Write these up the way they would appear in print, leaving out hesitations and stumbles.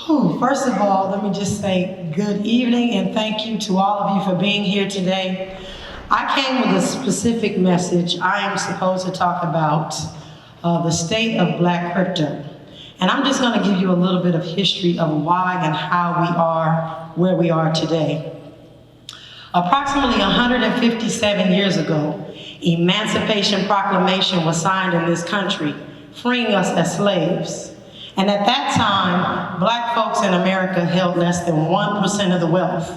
First of all, let me just say good evening and thank you to all of you for being here today. I came with a specific message. I am supposed to talk about the state of Black crypto. And I'm just going to give you a little bit of history of why and how we are where we are today. Approximately 157 years ago, Emancipation Proclamation was signed in this country, freeing us as slaves. And at that time, Black folks in America held less than 1% of the wealth.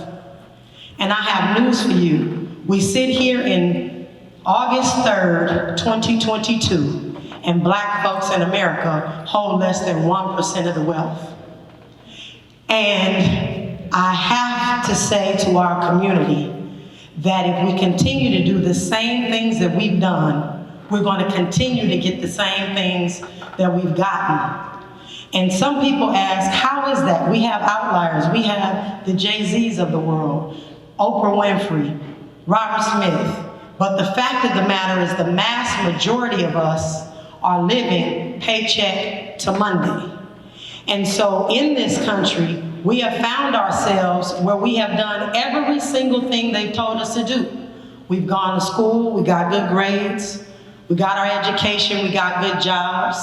And I have news for you. We sit here in August 3rd, 2022, and Black folks in America hold less than 1% of the wealth. And I have to say to our community that if we continue to do the same things that we've done, we're going to continue to get the same things that we've gotten. And some people ask, how is that? We have outliers. We have the Jay-Z's of the world, Oprah Winfrey, Robert Smith. But the fact of the matter is the mass majority of us are living paycheck to Monday. And so in this country, we have found ourselves where we have done every single thing they've told us to do. We've gone to school, we got good grades, we got our education, we got good jobs.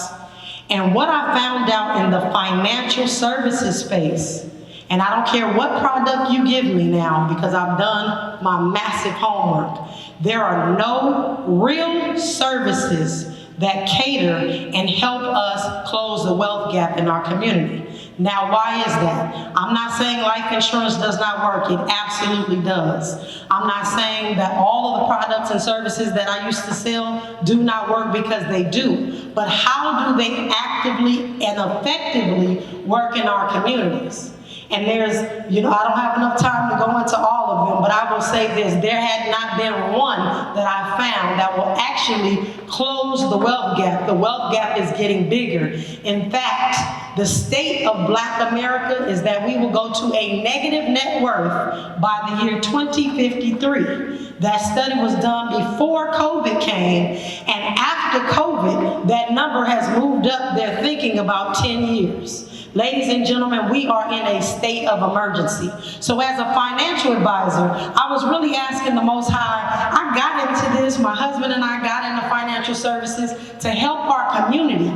And what I found out in the financial services space, and I don't care what product you give me now because I've done my massive homework, there are no real services that cater and help us close the wealth gap in our community. Now, why is that? I'm not saying life insurance does not work. It absolutely does. I'm not saying that all of the products and services that I used to sell do not work, because they do. But how do they actively and effectively work in our communities? And there's, I don't have enough time to go into all of them, but I will say this, there had not been one that I found that will actually close the wealth gap. The wealth gap is getting bigger. In fact, the state of Black America is that we will go to a negative net worth by the year 2053. That study was done before COVID came, and after COVID, that number has moved up, they're thinking about 10 years. Ladies and gentlemen, we are in a state of emergency. So as a financial advisor, I was really asking the Most High, I got into this, my husband and I got into financial services to help our community.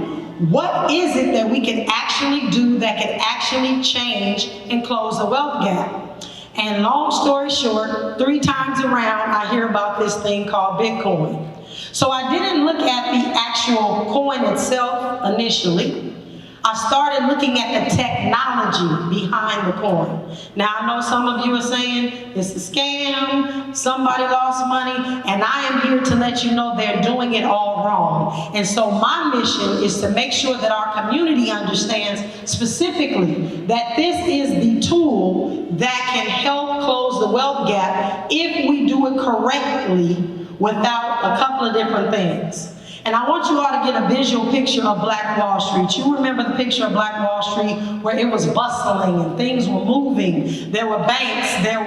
What is it that we can actually do that can actually change and close the wealth gap? And long story short, 3 times around, I hear about this thing called Bitcoin. So I didn't look at the actual coin itself initially. I started looking at the technology behind the coin. Now, I know some of you are saying it's a scam, somebody lost money, and I am here to let you know they're doing it all wrong. And so my mission is to make sure that our community understands specifically that this is the tool that can help close the wealth gap if we do it correctly without a couple of different things. And I want you all to get a visual picture of Black Wall Street. You remember the picture of Black Wall Street where it was bustling and things were moving. There were banks, there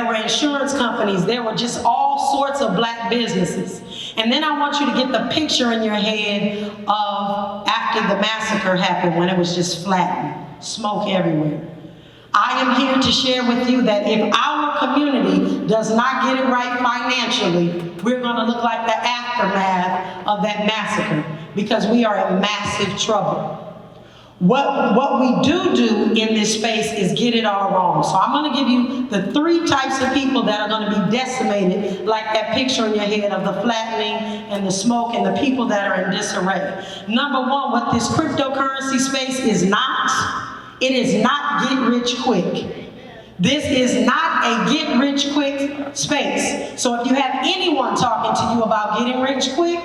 were insurance companies, there were just all sorts of Black businesses. And then I want you to get the picture in your head of after the massacre happened, when it was just flattened, smoke everywhere. I am here to share with you that if our community does not get it right financially, we're going to look like the aftermath of that massacre, because we are in massive trouble. What we do in this space is get it all wrong. So I'm going to give you the 3 types of people that are going to be decimated, like that picture in your head of the flattening and the smoke and the people that are in disarray. Number 1, what this cryptocurrency space is not, it is not get rich quick. This is not a get rich quick space. So if you have anyone talking to you about getting rich quick,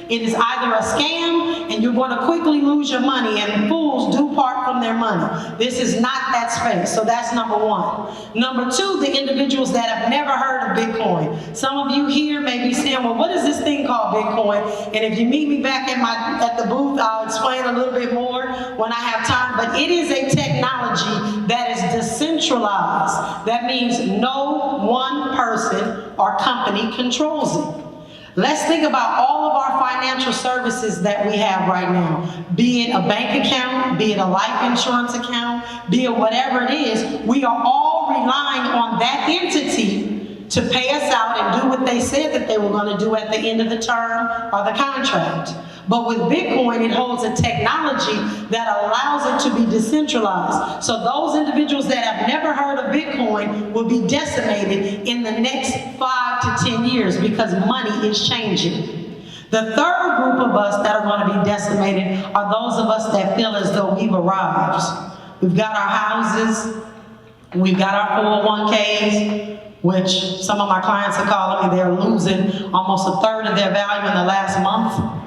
it is either a scam and you're going to quickly lose your money, and fools do part from their money. This is not that space. So that's number 1. Number 2, the individuals that have never heard of Bitcoin. Some of you here may be saying, well, what is this thing called Bitcoin? And if you meet me back at the booth, I'll explain a little bit more when I have time. But it is a technology that is decentralized. That means no one person or company controls it. Let's think about all of our financial services that we have right now, be it a bank account, be it a life insurance account, be it whatever it is. We are all relying on that entity to pay us out and do what they said that they were going to do at the end of the term or the contract. But with Bitcoin, it holds a technology that allows it to be decentralized. So those individuals that have never heard of Bitcoin will be decimated in the next 5 to 10 years because money is changing. The third group of us that are going to be decimated are those of us that feel as though we've arrived. We've got our houses, we've got our 401ks, which some of my clients are calling me, they're losing almost a third of their value in the last month.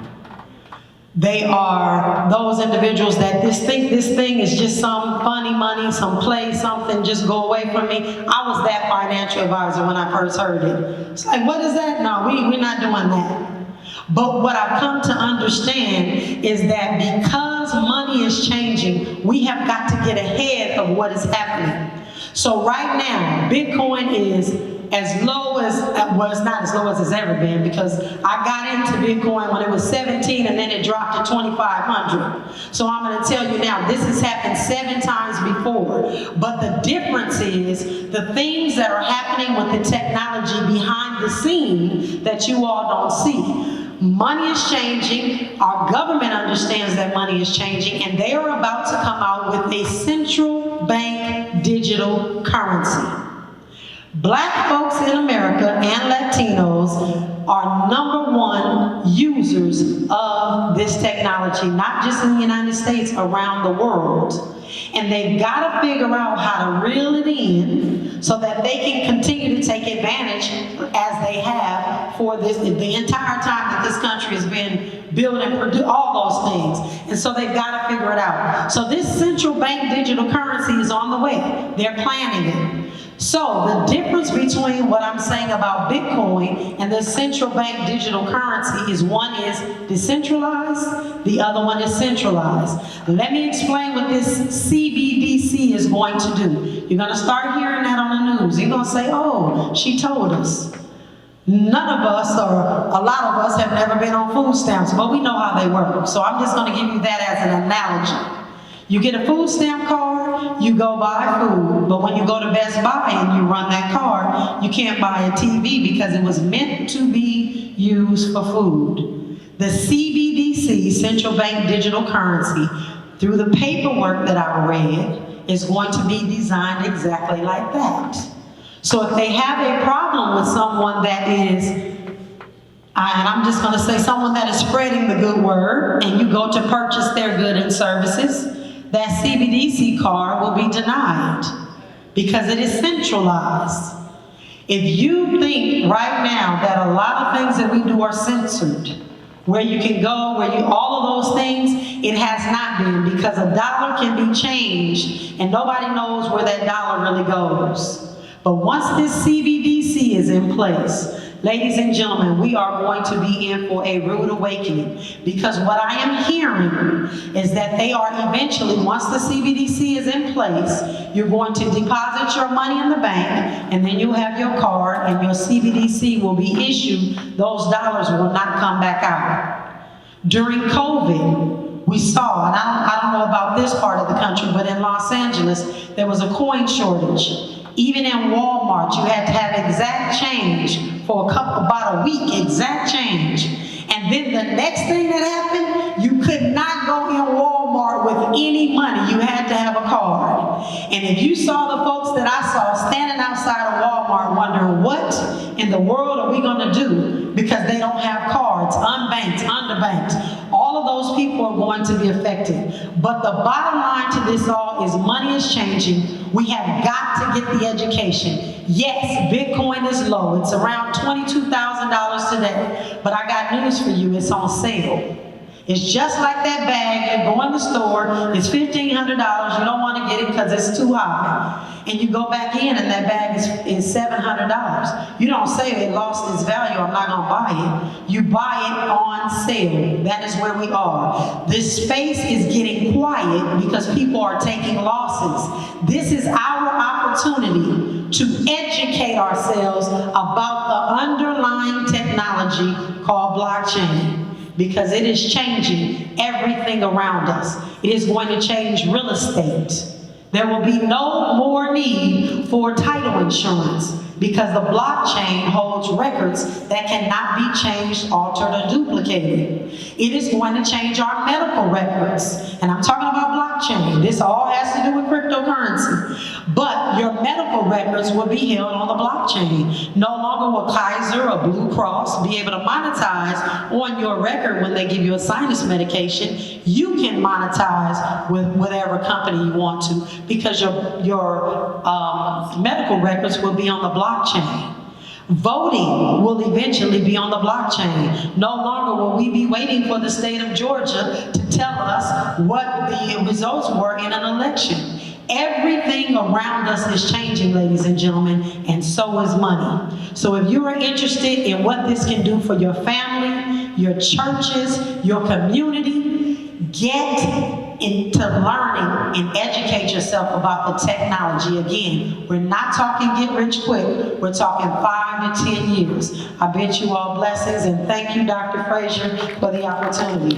They are those individuals that think this thing is just some funny money, some play, something, just go away from me. I was that financial advisor when I first heard it. It's like, what is that? No, we're not doing that. But what I've come to understand is that because money is changing, we have got to get ahead of what is happening. So right now, Bitcoin is as low as, well, it's not as low as it's ever been, because I got into Bitcoin when it was 17 and then it dropped to 2,500. So I'm going to tell you now, this has happened 7 times before. But the difference is the things that are happening with the technology behind the scene that you all don't see. Money is changing, our government understands that money is changing, and they are about to come out with a central bank digital currency. Black folks in America and Latinos are #1 users of this technology, not just in the United States, around the world. And they've got to figure out how to reel it in so that they can continue to take advantage, as they have for this the entire time that this country has been built and produced, all those things. And so they've got to figure it out. So this central bank digital currency is on the way. They're planning it. So the difference between what I'm saying about Bitcoin and the central bank digital currency is one is decentralized, the other one is centralized. Let me explain what this CBDC is going to do. You're going to start hearing that on the news. You're going to say, oh, she told us. None of us, or a lot of us, have never been on food stamps, but we know how they work. So I'm just going to give you that as an analogy. You get a food stamp card, you go buy food, but when you go to Best Buy and you run that card, you can't buy a TV because it was meant to be used for food. The CBDC, Central Bank Digital Currency, through the paperwork that I read, is going to be designed exactly like that. So if they have a problem with someone that is, and I'm just going to say someone that is spreading the good word, and you go to purchase their goods and services, that CBDC card will be denied because it is centralized. If you think right now that a lot of things that we do are censored, where you can go, where you, all of those things, it has not been, because a dollar can be changed and nobody knows where that dollar really goes. But once this CBDC is in place, ladies and gentlemen, we are going to be in for a rude awakening, because what I am hearing is that they are eventually, once the CBDC is in place, you're going to deposit your money in the bank, and then you'll have your card, and your CBDC will be issued. Those dollars will not come back out. During COVID, we saw, and I don't know about this part of the country, but in Los Angeles, there was a coin shortage. Even in Walmart, you had to have exact change for about a week, exact change. And then the next thing that happened, you could not go in Walmart with any money. You had to have a card. And if you saw the folks that I saw standing outside of Walmart wondering, what in the world are we going to do? Because they don't have cards, unbanked, underbanked. All of those people are going to be affected. But the bottom line to this all is money is changing. We have got to get the education. Yes, Bitcoin is low. It's around $22,000 today. But I got news for you. It's on sale. It's just like that bag. You go in the store, it's $1,500. You don't want to get it because it's too high. And you go back in and that bag is $700. You don't say it lost its value, I'm not going to buy it. You buy it on sale. That is where we are. This space is getting quiet because people are taking losses. This is our opportunity to educate ourselves about the underlying technology called blockchain, because it is changing everything around us. It is going to change real estate. There will be no more need for title insurance, because the blockchain holds records that cannot be changed, altered, or duplicated. It is going to change our medical records. And I'm talking about blockchain. This all has to do with cryptocurrency. But your medical records will be held on the blockchain. No longer will Kaiser or Blue Cross be able to monetize on your record when they give you a sinus medication. You can monetize with whatever company you want to, because your medical records will be on the blockchain. Voting will eventually be on the blockchain. No longer will we be waiting for the state of Georgia to tell us what the results were in an election. Everything around us is changing, ladies and gentlemen, and so is money. So if you are interested in what this can do for your family, your churches, your community, get into learning and educate yourself about the technology. Again, we're not talking get rich quick. We're talking 5 to 10 years. I bid you all blessings, and thank you, Dr. Fraser, for the opportunity.